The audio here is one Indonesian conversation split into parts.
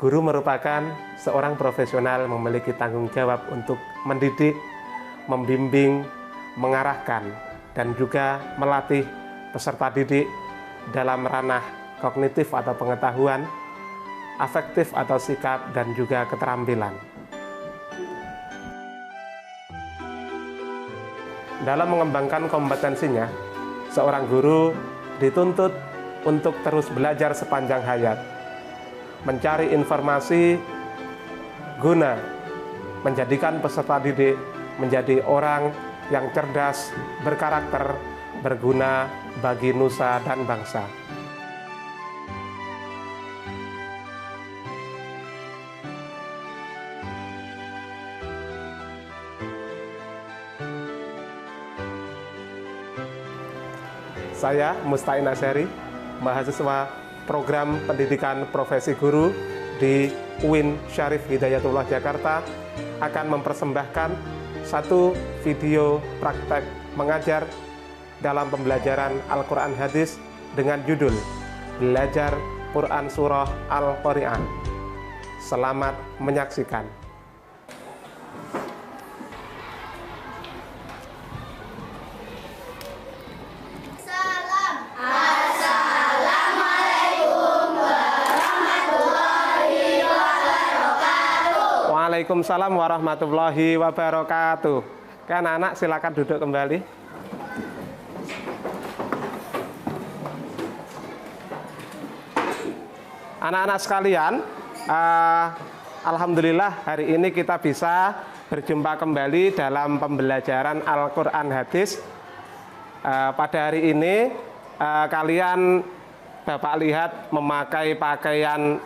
Guru merupakan seorang profesional memiliki tanggung jawab untuk mendidik, membimbing, mengarahkan, dan juga melatih peserta didik dalam ranah kognitif atau pengetahuan, afektif atau sikap, dan juga keterampilan. Dalam mengembangkan kompetensinya, seorang guru dituntut untuk terus belajar sepanjang hayat, mencari informasi guna menjadikan peserta didik menjadi orang yang cerdas, berkarakter, berguna bagi nusa dan bangsa. Saya Musta'in Asyari, mahasiswa Program Pendidikan Profesi Guru di UIN Syarif Hidayatullah Jakarta, akan mempersembahkan satu video praktek mengajar dalam pembelajaran Al-Quran Hadis dengan judul Belajar Quran Surah Al-Qari'ah. Selamat menyaksikan. Waalaikumsalam warahmatullahi wabarakatuh. Kan anak silakan duduk kembali. Anak-anak sekalian, alhamdulillah hari ini kita bisa berjumpa kembali dalam pembelajaran Al-Quran Hadis. Pada hari ini kalian Bapak lihat memakai pakaian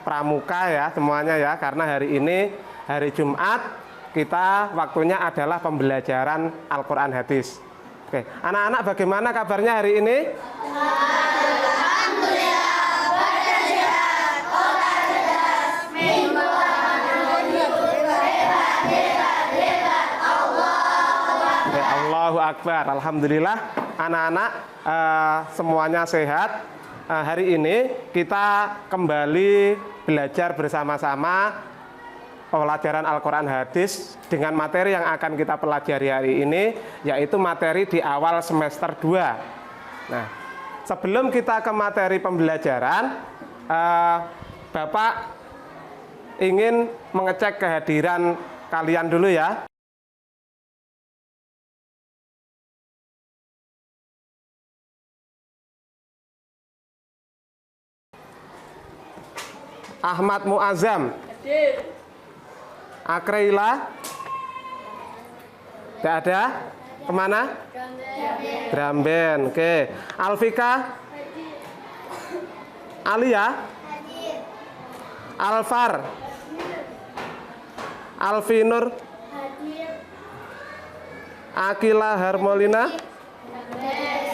pramuka ya semuanya ya, karena hari ini hari Jumat, kita waktunya adalah pembelajaran Al-Quran Hadis. Oke, anak-anak bagaimana kabarnya hari ini? Alhamdulillah, badan sehat, otak cerdas, minggu hebat, Allahu Akbar. Alhamdulillah anak-anak semuanya sehat. Hari ini kita kembali belajar bersama-sama pelajaran Al-Quran Hadis dengan materi yang akan kita pelajari hari ini, yaitu materi di awal semester 2. Nah, sebelum kita ke materi pembelajaran, Bapak ingin mengecek kehadiran kalian dulu ya. Ahmad Muazzam, Akreila, tidak ada. Kemana? Dramben. Oke. Alfika, Alia, Alfar, Alfinur, Akila Harmolina,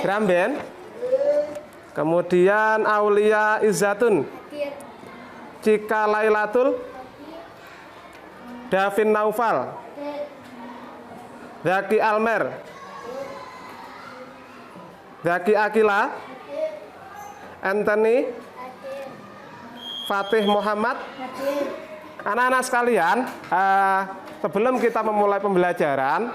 Dramben. Kemudian Aulia Izzatun, Cika Lailatul, Davin Naufal, Zaki Almer, Zaki Akila, Anthony, Fatih Muhammad. Anak-anak sekalian, sebelum kita memulai pembelajaran,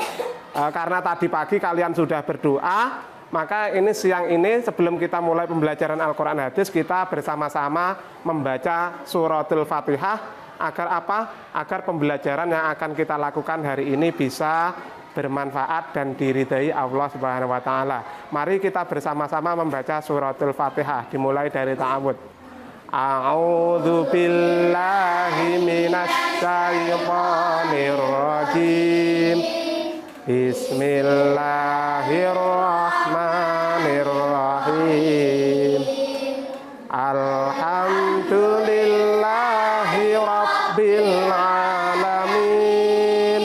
karena tadi pagi kalian sudah berdoa, maka ini siang ini sebelum kita mulai pembelajaran Al-Quran Hadis, kita bersama-sama membaca suratul Fatihah. Agar apa? Agar pembelajaran yang akan kita lakukan hari ini bisa bermanfaat dan diridai Allah Subhanahu wa Ta'ala. Mari kita bersama-sama membaca suratul Fatihah, dimulai dari ta'awudz. A'udzu billahi minasy syaithanir rajim. Bismillahirrahmanirrahim. Alhamdulillahi rabbil alamin.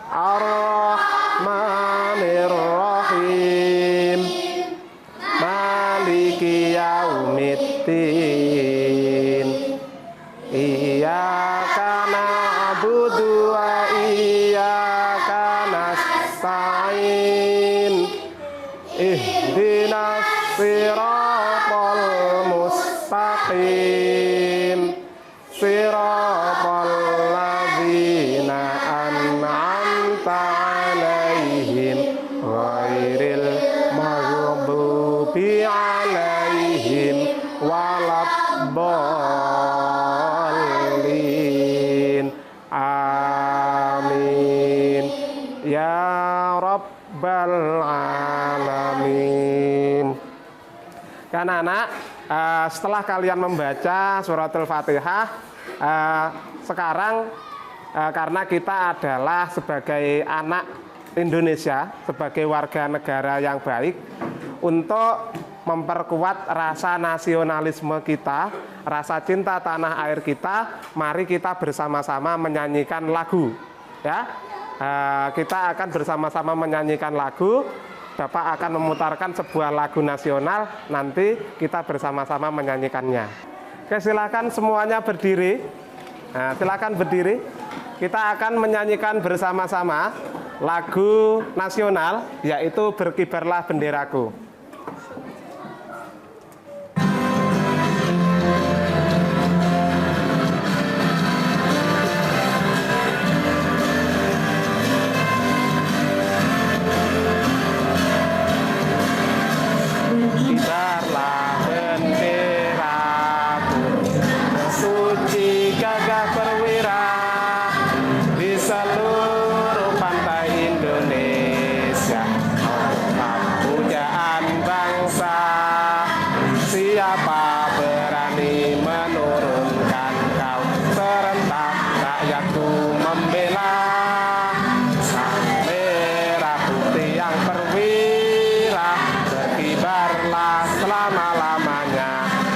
Ar-Rahmanir-Rahim. Maliki yaumiddin. Iyyaka na'budu wa iyyaka nasta'in. Ihdinas siratal mustaqim. alaihim waladdallin. Amin ya rabbal alamin. Kan anak, setelah kalian membaca suratul Fatihah, sekarang karena kita adalah sebagai anak Indonesia, sebagai warga negara yang baik, untuk memperkuat rasa nasionalisme kita, rasa cinta tanah air kita, mari kita bersama-sama menyanyikan lagu. Ya, kita akan bersama-sama menyanyikan lagu. Bapak akan memutarkan sebuah lagu nasional, nanti kita bersama-sama menyanyikannya. Oke, silakan semuanya berdiri. Nah, silakan berdiri. Kita akan menyanyikan bersama-sama lagu nasional, yaitu Berkibarlah Benderaku. Kibarlah benderaku, suci gagah perwira, di seluruh pantai Indonesia, pujaan bangsa. Siapa berani menurunkan kau, serentak rakyatku membela. Sang merah putih yang perwira, berkibarlah selama-lamanya.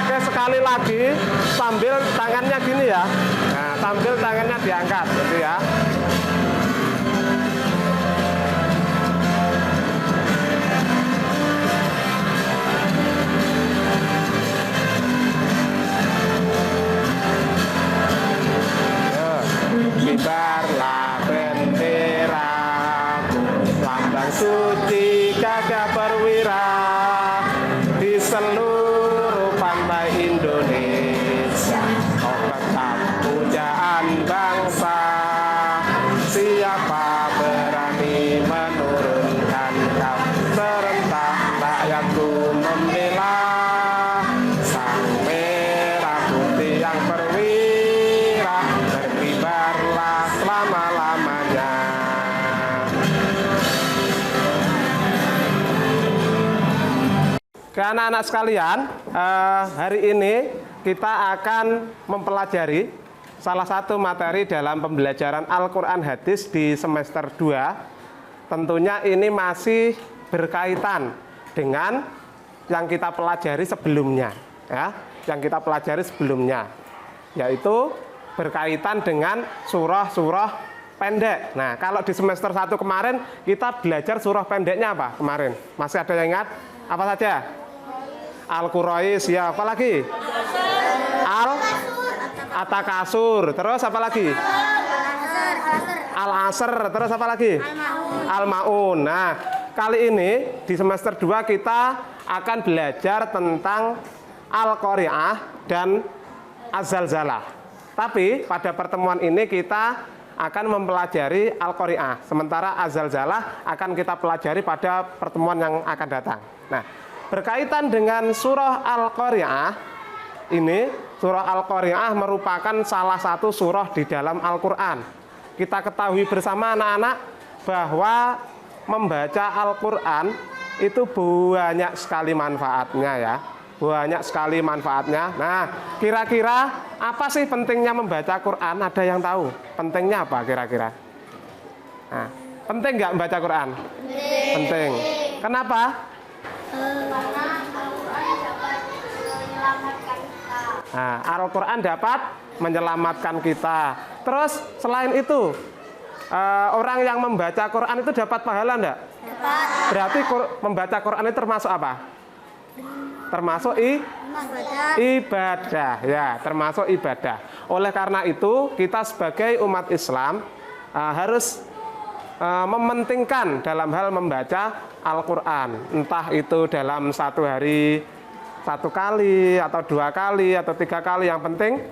Oke, sekali lagi sambil tangannya gini ya. Nah, sambil tangannya diangkat gitu ya. Kibarlah benderaku, lambang suci gagah perwira, di seluruh pantai Indonesia, kau tetap pujaan bangsa. Siapa berani menurunkan kau, serentak rakyatku membela. Sang merah putih yang perwira, berkibarlah selama-lamanya. Ke anak-anak sekalian, hari ini kita akan mempelajari salah satu materi dalam pembelajaran Al-Quran Hadis di semester 2. Tentunya ini masih berkaitan dengan yang kita pelajari sebelumnya, ya, yang kita pelajari sebelumnya, yaitu berkaitan dengan surah-surah pendek. Nah, kalau di semester 1 kemarin kita belajar surah pendeknya apa kemarin? Masih ada yang ingat? Apa saja? Al-Quraish, ya, apa lagi? At-Takasur, terus apa lagi? Al-Asr, terus apa lagi? Al-Maun. Nah, kali ini di semester 2 kita akan belajar tentang Al-Qari'ah dan Az-Zalzalah. Tapi pada pertemuan ini kita akan mempelajari Al-Qari'ah, sementara Az-Zalzalah akan kita pelajari pada pertemuan yang akan datang. Nah, berkaitan dengan surah Al-Qari'ah ini, surah Al-Qari'ah merupakan salah satu surah di dalam Al-Quran. Kita ketahui bersama anak-anak bahwa membaca Al-Quran itu banyak sekali manfaatnya ya. Banyak sekali manfaatnya. Nah, kira-kira apa sih pentingnya membaca Quran? Ada yang tahu? Pentingnya apa kira-kira? Nah, penting nggak membaca Quran? Penting. Kenapa? Karena Al-Quran dapat menyelamatkan kita. Nah, Al-Quran dapat menyelamatkan kita. Terus selain itu, orang yang membaca Quran itu dapat pahala enggak? Dapat. Berarti membaca Quran itu termasuk apa? Termasuk ibadah, ya, termasuk ibadah. Oleh karena itu, kita sebagai umat Islam harus mementingkan dalam hal membaca Al-Quran. Entah itu dalam satu hari 1 kali, atau 2 kali, atau 3 kali. Yang penting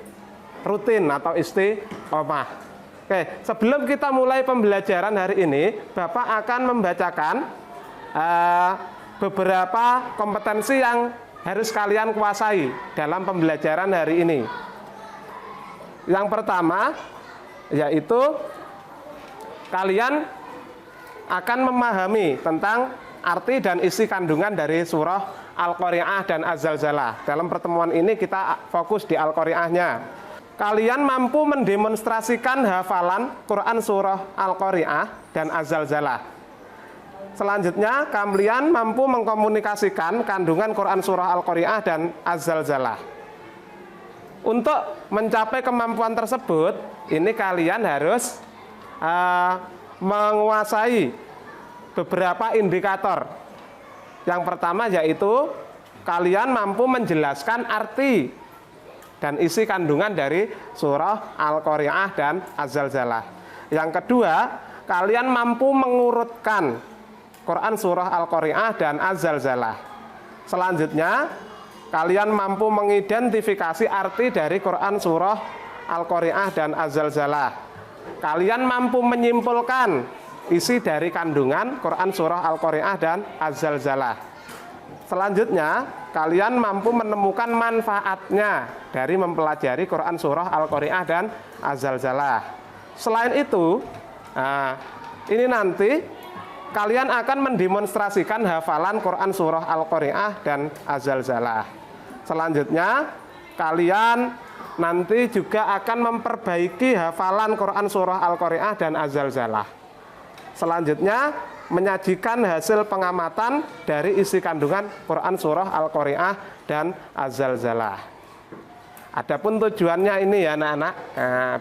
rutin atau istiqomah. Oke, sebelum kita mulai pembelajaran hari ini, Bapak akan membacakan beberapa kompetensi yang harus kalian kuasai dalam pembelajaran hari ini. Yang pertama yaitu kalian akan memahami tentang arti dan isi kandungan dari surah Al-Qari'ah dan Az-Zalzalah. Dalam pertemuan ini kita fokus di Al-Qari'ahnya. Kalian mampu mendemonstrasikan hafalan Quran surah Al-Qari'ah dan Az-Zalzalah. Selanjutnya, kalian mampu mengkomunikasikan kandungan Quran surah Al-Qari'ah dan Az-Zalzalah. Untuk mencapai kemampuan tersebut, ini kalian harus menguasai beberapa indikator. Yang pertama yaitu kalian mampu menjelaskan arti dan isi kandungan dari surah Al-Qari'ah dan Az-Zalzalah. Yang kedua, kalian mampu mengurutkan Quran surah Al-Qari'ah dan Az-Zalzalah. Selanjutnya, kalian mampu mengidentifikasi arti dari Quran surah Al-Qari'ah dan Az-Zalzalah. Kalian mampu menyimpulkan isi dari kandungan Quran surah Al-Qari'ah dan Az-Zalzalah. Selanjutnya, kalian mampu menemukan manfaatnya dari mempelajari Quran surah Al-Qari'ah dan Az-Zalzalah. Selain itu, ini nanti kalian akan mendemonstrasikan hafalan Quran surah Al-Qari'ah dan Az-Zalzalah. Selanjutnya, kalian nanti juga akan memperbaiki hafalan Quran surah Al-Qari'ah dan Az-Zalzalah. Selanjutnya, menyajikan hasil pengamatan dari isi kandungan Quran surah Al-Qari'ah dan Az-Zalzalah. Adapun tujuannya ini ya anak-anak,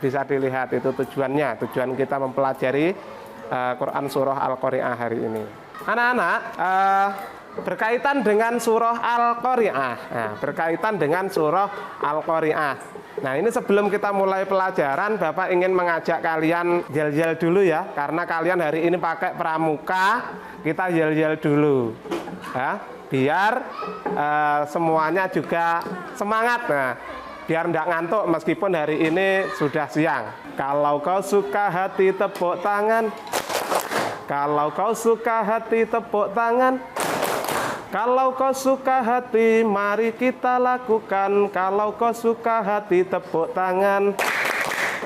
bisa dilihat itu tujuannya. Tujuan kita mempelajari Quran surah Al-Qari'ah hari ini. Anak-anak, berkaitan dengan surah Al-Qari'ah. Berkaitan dengan surah Al-Qari'ah. Nah, ini sebelum kita mulai pelajaran, Bapak ingin mengajak kalian yel-yel dulu ya, karena kalian hari ini pakai pramuka, kita yel-yel dulu, ya, biar semuanya juga semangat. Nah, biar tidak ngantuk meskipun hari ini sudah siang. Kalau kau suka hati tepuk tangan, kalau kau suka hati tepuk tangan. Kalau kau suka hati, mari kita lakukan. Kalau kau suka hati, tepuk tangan.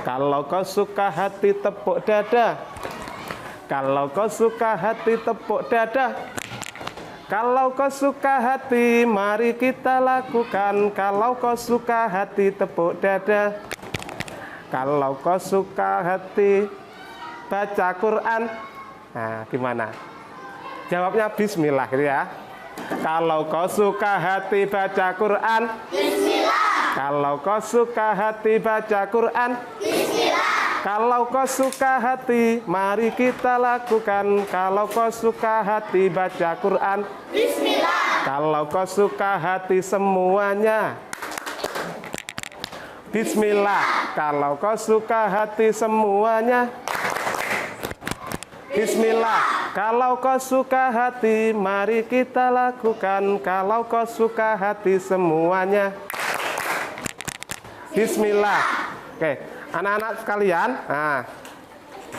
Kalau kau suka hati, tepuk dada. Kalau kau suka hati, tepuk dada. Kalau kau suka hati, mari kita lakukan. Kalau kau suka hati, tepuk dada. Kalau kau suka hati, baca Quran. Nah, gimana? Jawabnya bismillah gitu ya. Kalau kau suka hati baca Quran, bismillah. Kalau kau suka hati baca Quran, bismillah. Kalau kau suka hati, mari kita lakukan. Kalau kau suka hati baca Quran, bismillah. Kalau kau suka hati semuanya, bismillah. Kalau kau suka hati semuanya, bismillah. Kalau kau suka hati, mari kita lakukan. Kalau kau suka hati semuanya, bismillah. Oke, anak-anak sekalian, nah,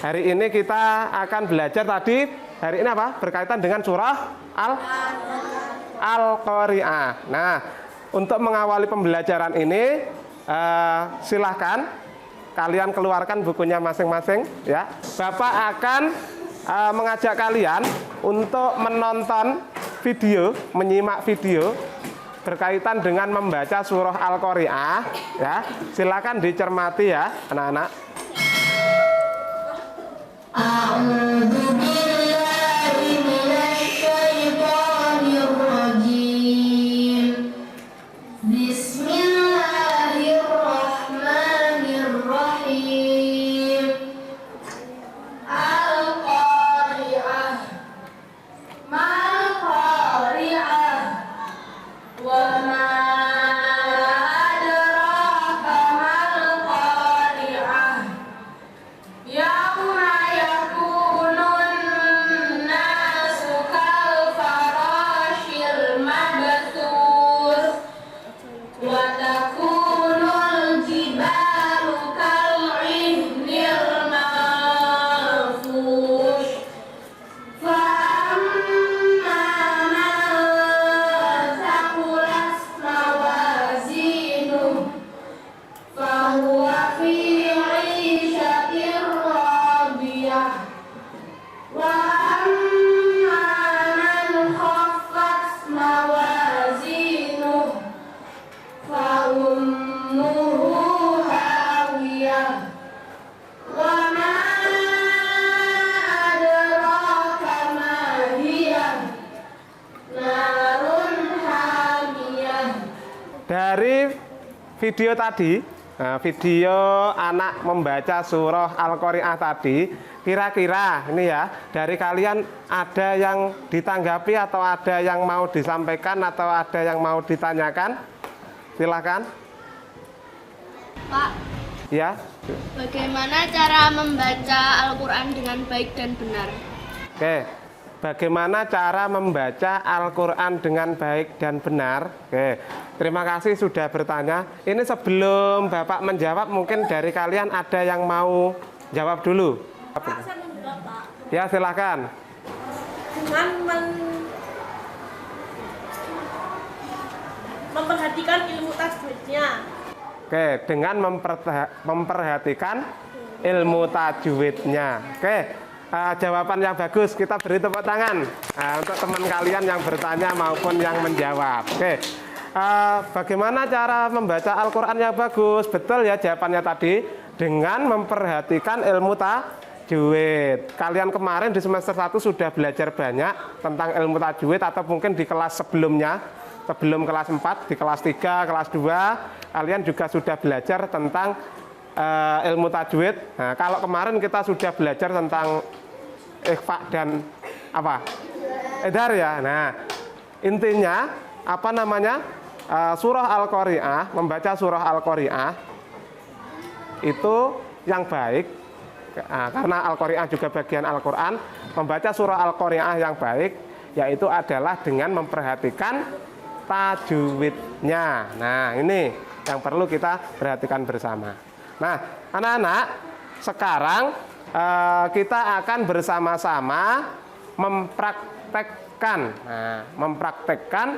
hari ini kita akan belajar tadi, hari ini apa? Berkaitan dengan surah Al-Qari'ah. Nah, untuk mengawali pembelajaran ini, silahkan kalian keluarkan bukunya masing-masing ya. Bapak akan mengajak kalian untuk menonton video, menyimak video berkaitan dengan membaca surah Al-Qari'ah ya. Silakan dicermati ya anak-anak. Wa dari video tadi, video anak membaca surah Al-Qari'ah tadi, kira-kira ini ya, dari kalian ada yang ditanggapi atau ada yang mau disampaikan atau ada yang mau ditanyakan? Silakan. Pak, Ya. bagaimana cara membaca Al-Quran dengan baik dan benar? Oke. Bagaimana cara membaca Al-Quran dengan baik dan benar? Oke. Terima kasih sudah bertanya. Ini sebelum Bapak menjawab, mungkin dari kalian ada yang mau jawab dulu. Saya mau jawab, Pak. Ya, silakan. Dengan memperhatikan ilmu tajwidnya. Oke, dengan memperhatikan ilmu tajwidnya. Oke, jawaban yang bagus, kita beri tepuk tangan untuk teman kalian yang bertanya maupun yang menjawab. Oke, bagaimana cara membaca Al-Quran yang bagus? Betul ya jawabannya tadi, dengan memperhatikan ilmu tajwid. Kalian kemarin di semester 1 sudah belajar banyak tentang ilmu tajwid atau mungkin di kelas sebelumnya, sebelum kelas 4, di kelas 3, kelas 2, kalian juga sudah belajar tentang ilmu tajwid. Nah, kalau kemarin kita sudah belajar tentang ikhfa dan apa? Edhar ya. Nah, intinya apa namanya? Surah Al-Qari'ah, membaca surah Al-Qari'ah itu yang baik. Karena Al-Qari'ah juga bagian Al-Qur'an, membaca surah Al-Qari'ah yang baik yaitu adalah dengan memperhatikan tajwidnya. Nah, ini yang perlu kita perhatikan bersama. Nah, anak-anak, sekarang kita akan bersama-sama mempraktekkan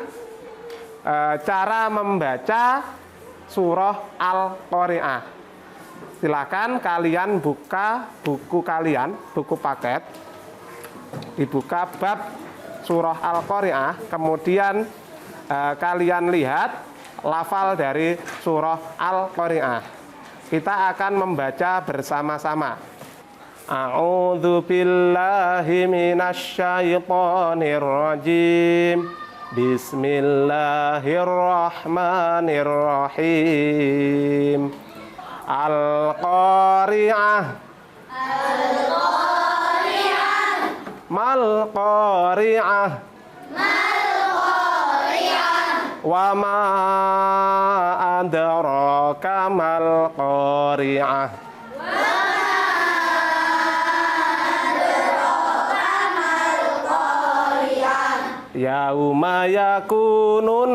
cara membaca surah Al-Qari'ah. Silakan kalian buka buku kalian, buku paket, dibuka bab surah Al-Qari'ah, kemudian kalian lihat lafal dari surah Al-Qari'ah. Kita akan membaca bersama-sama. A'udzu billahi minasyaitonir rajim. Bismillahirrahmanirrahim. Al-Qari'ah. Al-Qari'ah. Mal-Qari'ah. Wa ma adraka mal qari'ah. Yauma yakunun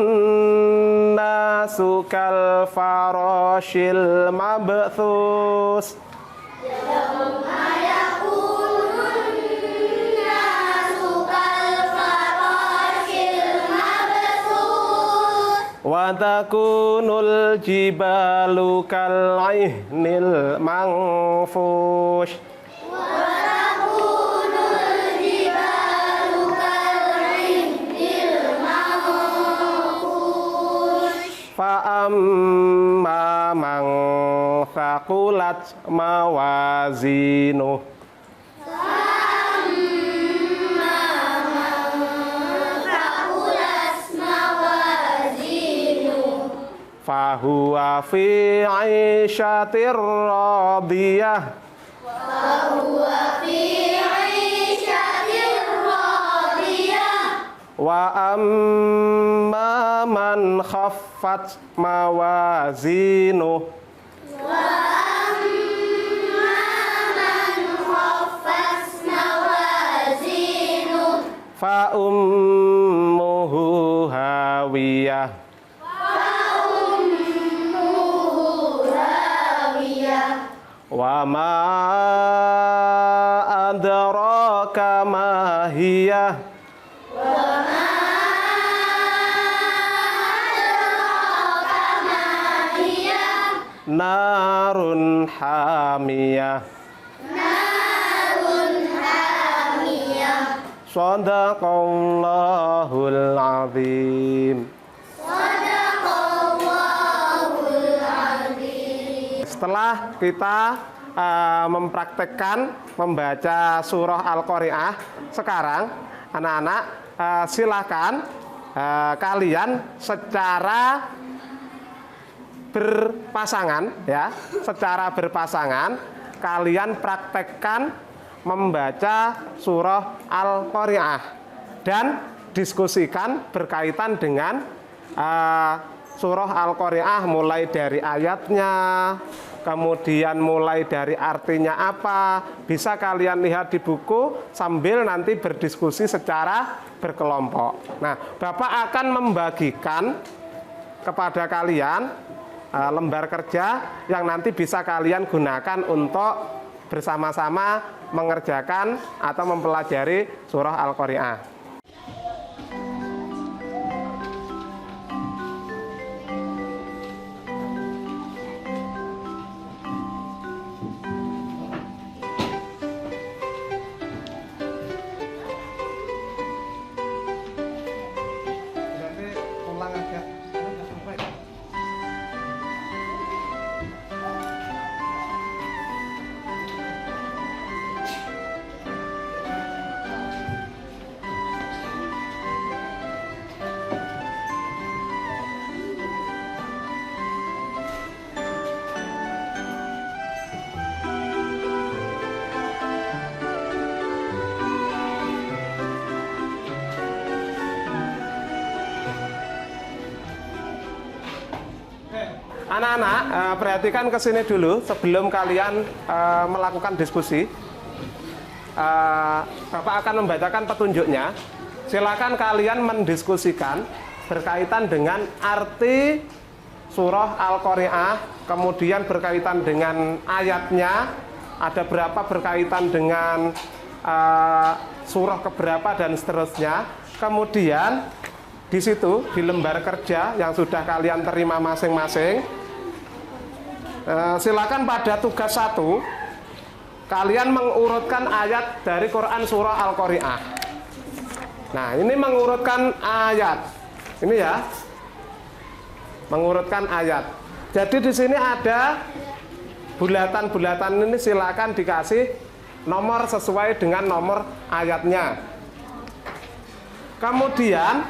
nasu kal farashil mabthus. Wa takunul jibalu kal ihnil manfush. Fa amma man thaqulat mawazinuh. Fahuwa fi 'ishatir radiyah. Wa amma man khaffat mawazinuh. Fa ummuhu hawiyah. Wa ma adraka ma hiya. Narun hamiyah. Shadaqallahul azim. Setelah kita mempraktekkan membaca surah Al-Qari'ah, sekarang anak-anak silakan kalian secara berpasangan ya, secara berpasangan kalian praktekkan membaca surah Al-Qari'ah dan diskusikan berkaitan dengan surah Al-Qari'ah mulai dari ayatnya, kemudian mulai dari artinya apa, bisa kalian lihat di buku sambil nanti berdiskusi secara berkelompok. Nah, Bapak akan membagikan kepada kalian lembar kerja yang nanti bisa kalian gunakan untuk bersama-sama mengerjakan atau mempelajari surah Al-Qari'ah. Anak-anak, perhatikan ke sini dulu sebelum kalian melakukan diskusi. Bapak akan membacakan petunjuknya. Silakan kalian mendiskusikan berkaitan dengan arti surah Al-Qari'ah, kemudian berkaitan dengan ayatnya, ada berapa berkaitan dengan surah keberapa dan seterusnya. Kemudian di situ di lembar kerja yang sudah kalian terima masing-masing, silakan pada tugas 1 kalian mengurutkan ayat dari Quran surah Al-Qari'ah. Nah, ini mengurutkan ayat. Ini ya. Mengurutkan ayat. Jadi di sini ada bulatan-bulatan ini, silakan dikasih nomor sesuai dengan nomor ayatnya. Kemudian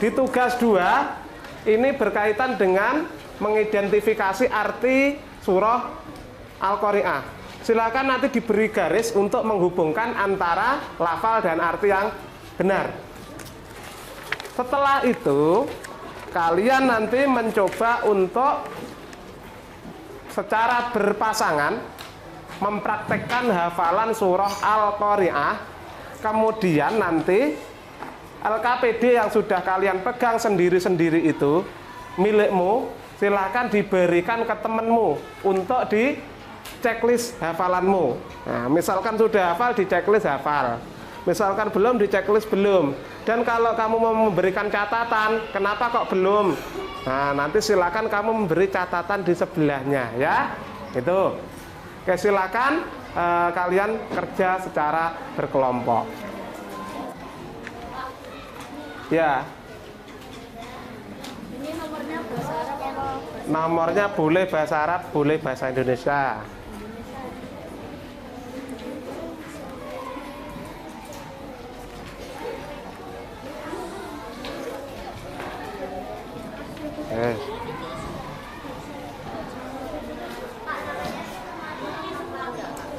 di tugas 2 ini berkaitan dengan mengidentifikasi arti surah Al-Qari'ah. Silakan nanti diberi garis untuk menghubungkan antara lafal dan arti yang benar. Setelah itu, kalian nanti mencoba untuk secara berpasangan mempraktekkan hafalan surah Al-Qari'ah. Kemudian nanti LKPD yang sudah kalian pegang sendiri-sendiri itu milikmu, silahkan diberikan ke temanmu untuk di checklist hafalanmu. Nah, misalkan sudah hafal, di checklist hafal. Misalkan belum, di checklist belum. Dan kalau kamu mau memberikan catatan, kenapa kok belum? Nah, nanti silakan kamu memberi catatan di sebelahnya ya. Itu. Oke, silakan kalian kerja secara berkelompok. Ya. Ini nomornya bahasa Arab atau Nomornya boleh bahasa Arab, boleh bahasa Indonesia.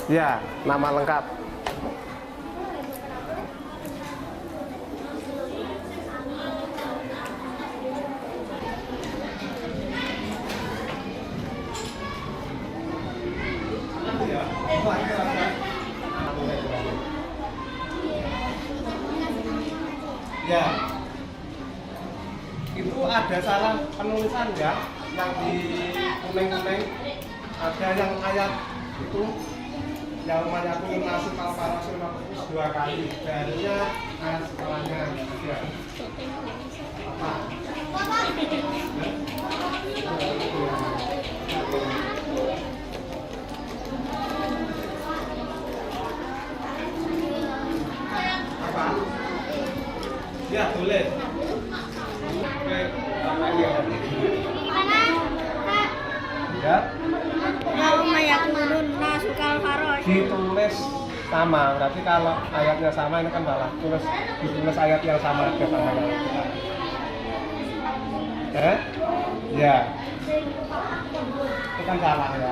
Ya, nama lengkap. Ya, itu ada salah penulisan ya, yang di kuning-kuning ada yang ayat itu yang mayakun nasib al-farasul mafus 2 kali, harusnya ayat setelahnya ya. Apa? Apa? Ya, boleh. Oke, apa ya? Ya. Yauma yakunun nasu kal farosh. Ditulis sama, berarti kalau ayatnya sama ini kan malah ditulis ayat yang sama aja sama yang kita. Ya. Itu kan salah ya.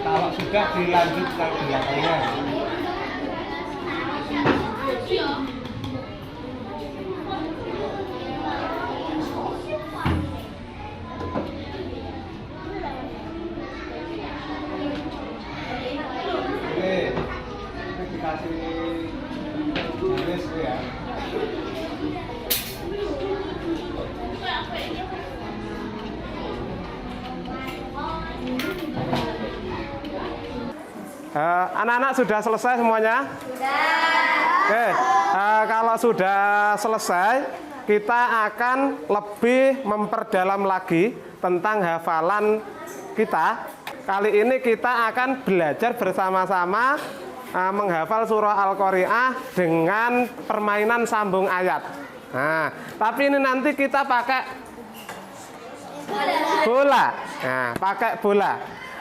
Kalau sudah dilanjut ke belakangnya. Oke, ini dikasih garis ya. Anak-anak sudah selesai semuanya? Sudah. Oke, kalau sudah selesai, kita akan lebih memperdalam lagi tentang hafalan kita. Kali ini kita akan belajar bersama-sama menghafal surah Al-Qari'ah dengan permainan sambung ayat. Nah, tapi ini nanti kita pakai bola. Nah, pakai bola.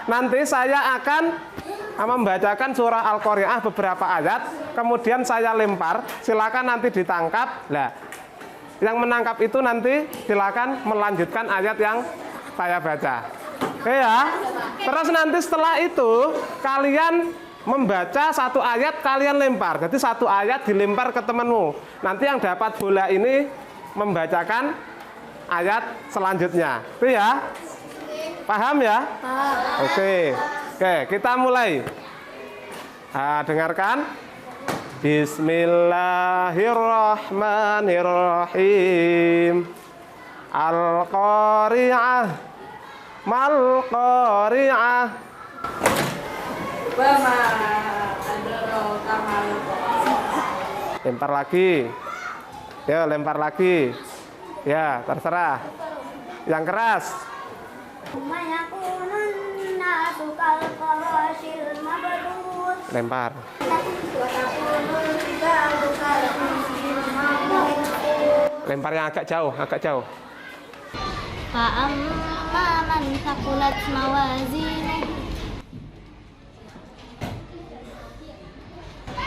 Nanti saya akan membacakan surah Al-Qari'ah beberapa ayat, kemudian saya lempar, silakan nanti ditangkap. Nah, yang menangkap itu nanti silakan melanjutkan ayat yang saya baca. Oke ya. Terus nanti setelah itu kalian membaca satu ayat, kalian lempar. Jadi satu ayat dilempar ke temanmu. Nanti yang dapat bola ini membacakan ayat selanjutnya. Itu ya. Paham ya? Paham. Oke, kita mulai. Dengarkan. Bismillahirrahmanirrahim. Al-Qari'ah. Mal-Qari'ah. Wama adraka mal qari'ah. Lempar lagi. Ya, lempar lagi. Ya, terserah. Yang keras. Lempar. Lempar yang agak jauh, agak jauh. Fa'amma man thaqulat mawazinuhu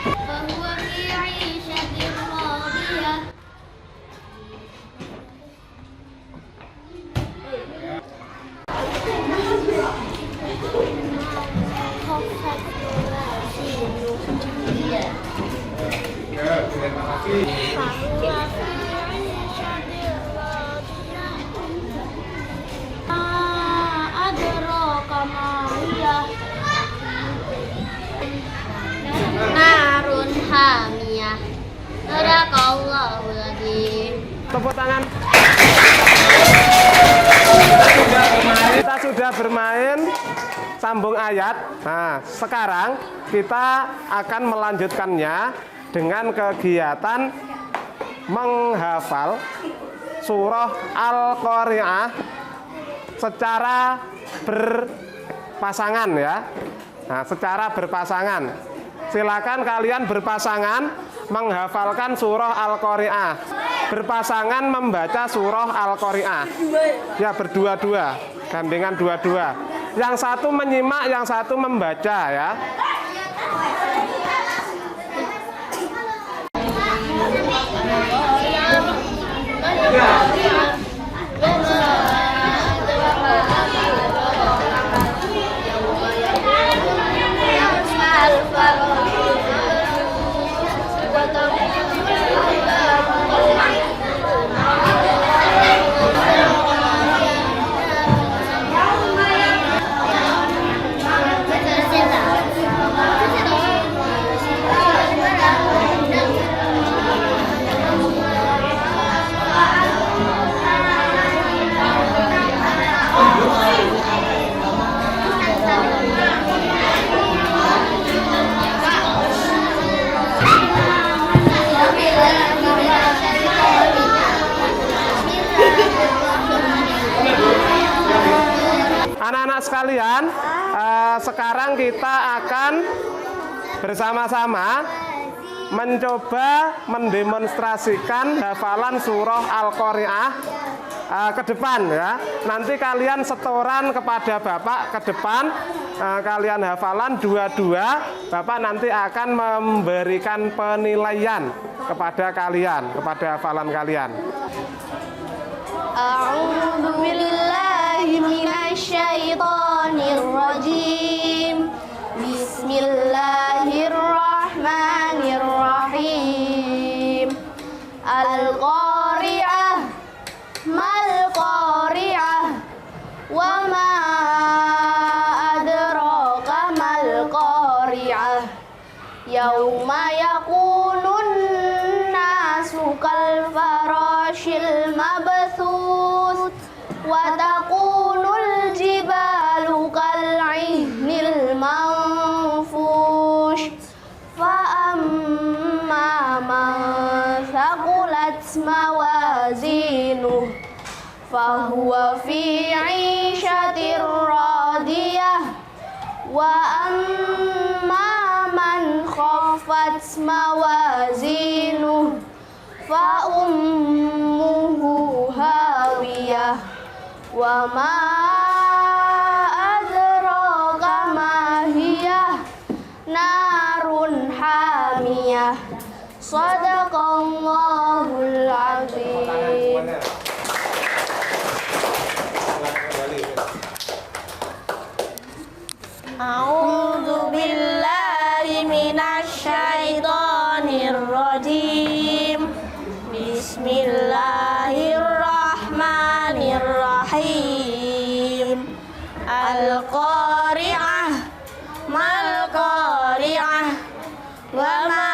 fahuwa fi 'ishatin radiyah. Narun hamiyah. Sadaqallahul adzim. Tepuk tangan. Kita sudah bermain sambung ayat. Nah, sekarang kita akan melanjutkannya dengan kegiatan menghafal surah Al-Qari'ah secara berpasangan ya. Nah, secara berpasangan. Silakan kalian berpasangan menghafalkan surah Al-Qari'ah. Berpasangan membaca surah Al-Qari'ah. Ya, berdua-dua, gandengan dua-dua. Yang satu menyimak, yang satu membaca ya. Anak-anak sekalian, sekarang kita akan bersama-sama mencoba mendemonstrasikan hafalan surah Al-Qari'ah ke depan ya. Nanti kalian setoran kepada Bapak ke depan. Kalian hafalan dua-dua, Bapak nanti akan memberikan penilaian kepada kalian, kepada hafalan kalian. A'udzu billahi minasyaitonir rajim. Bismillahirrahmanirrahim. Al-Qari'ah, mal-Qari'ah, wa ma adraka mal-Qari'ah. Yauma yakunun nasu kal farashil mabthus wa takunul jibalu kal ihnil manfush fa amma man thaqulat mawazinuh fa huwa fi 'ishatir radiyah wa amma man khaffat mawazinuh fa ummuhu hawiyah wa ma adraka ma hiya narun hamiyah. Shadaqallahul azim. A'udzu billahi minasyaitonir rajim. Bismillahirrahmanirrahim. Al-Qari'ah, mal-Qari'ah, wa ma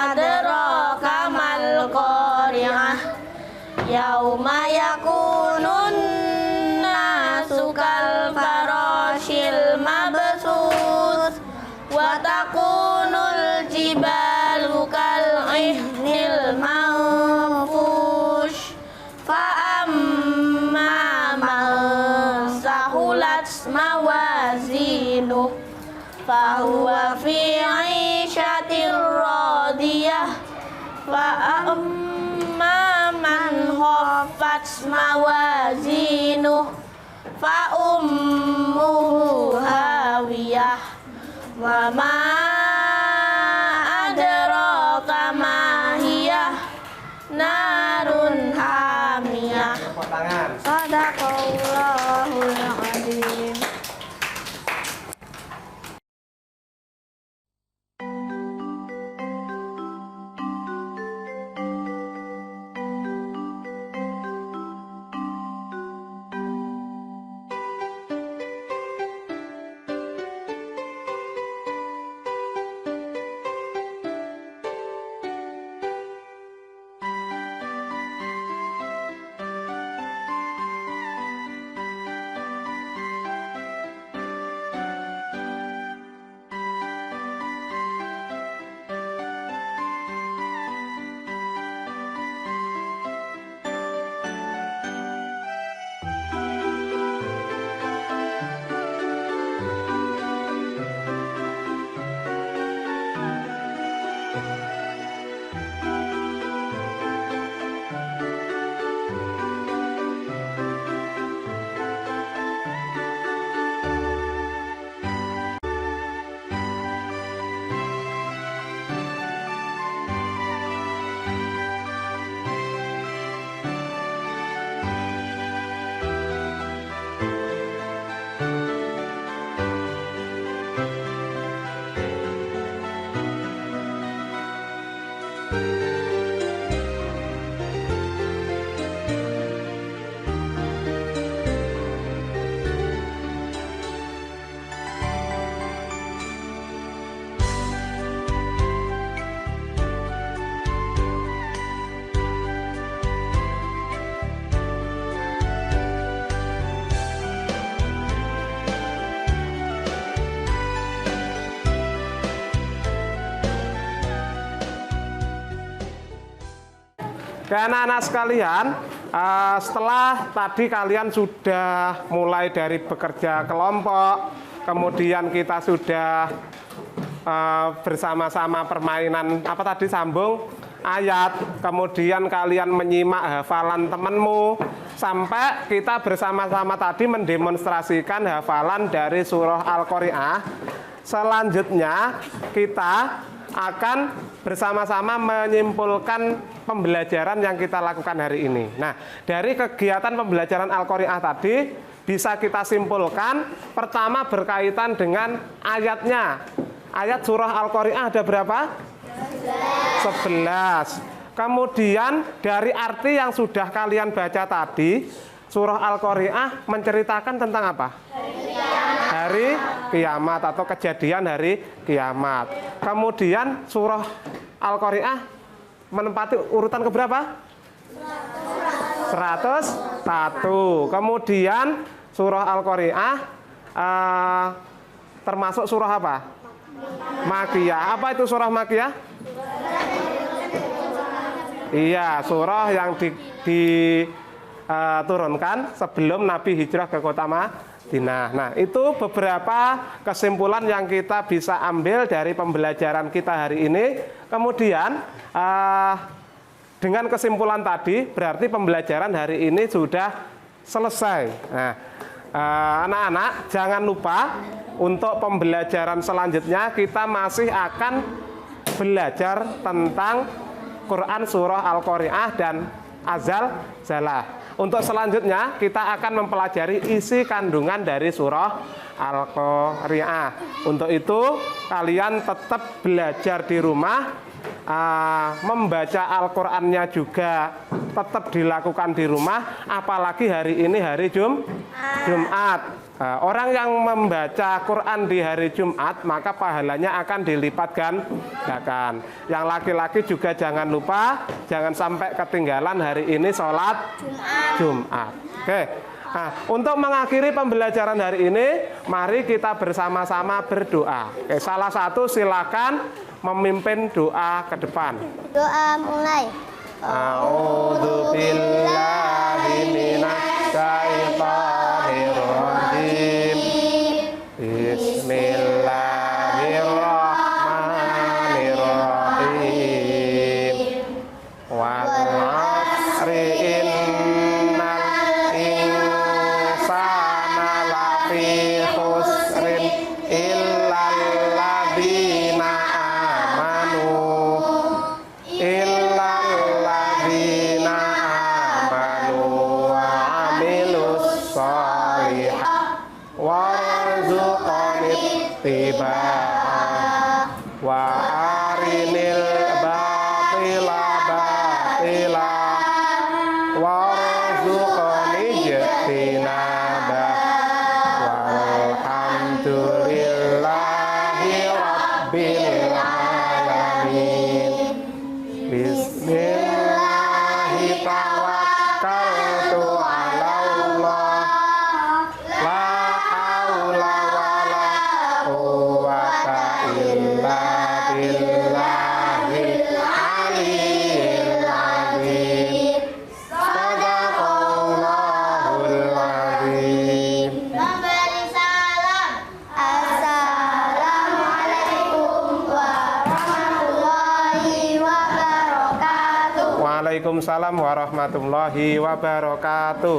adraka mal-Qari'ah. Yauma yakunun nasu kal farashil mabthus wa takunul jibalu kal ihnil manfush fa amma man sahulat mawazinuh fa huwa fi 'ishatir radiyah wa amma man khaffat mawazinuh fa ummuhu hawiyah wa ma adraka ma hiya narun hamiyah. Shadaqallahul azim. Oke, anak-anak sekalian, setelah tadi kalian sudah mulai dari bekerja kelompok, kemudian kita sudah bersama-sama permainan apa tadi sambung ayat, kemudian kalian menyimak hafalan temanmu, sampai kita bersama-sama tadi mendemonstrasikan hafalan dari surah Al-Qari'ah. Selanjutnya kita akan bersama-sama menyimpulkan pembelajaran yang kita lakukan hari ini. Nah, dari kegiatan pembelajaran Al-Qari'ah tadi bisa kita simpulkan, pertama berkaitan dengan ayatnya. Ayat surah Al-Qari'ah ada berapa? 11. Kemudian dari arti yang sudah kalian baca tadi, surah Al-Qari'ah menceritakan tentang apa? Hari kiamat atau kejadian hari kiamat. Kemudian surah Al-Qari'ah menempati urutan keberapa? 101. Kemudian surah Al-Qari'ah termasuk surah apa? Makiyah. Apa itu surah Makiyah? Iya, surah yang diturunkan sebelum Nabi hijrah ke kota Madinah. Nah, itu beberapa kesimpulan yang kita bisa ambil dari pembelajaran kita hari ini. Kemudian dengan kesimpulan tadi berarti pembelajaran hari ini sudah selesai. Nah, anak-anak jangan lupa untuk pembelajaran selanjutnya kita masih akan belajar tentang Quran surah Al-Qari'ah dan Azal Zalah. Untuk selanjutnya kita akan mempelajari isi kandungan dari surah Al-Qari'ah. Untuk itu kalian tetap belajar di rumah, membaca Al-Qur'annya juga tetap dilakukan di rumah, apalagi hari ini hari Jumat. Orang yang membaca Quran di hari Jumat maka pahalanya akan dilipat gandakan. Yang laki-laki juga jangan lupa, jangan sampai ketinggalan hari ini sholat Jumat. Oke. Nah, untuk mengakhiri pembelajaran hari ini, mari kita bersama-sama berdoa. Oke, salah satu silakan memimpin doa ke depan. Doa mulai. A'udzu billahi minasy syaithanir rajim. Bismillahirrahmanirrahim. Wal 'asri innal insana lafi khusrin illal ladzina amanu wa arinil batila batila warzuqni ijtinaba walhamdulillahi rabbil alamin. Bismillahi tawakkaltu ala Allah la haula wala quwwata illa billahil aliyyil azim. Shadaqallahul azim. Memberi salam. Assalamualaikum warahmatullahi wabarakatuh. Waalaikumsalam warahmatullahi wabarakatuh.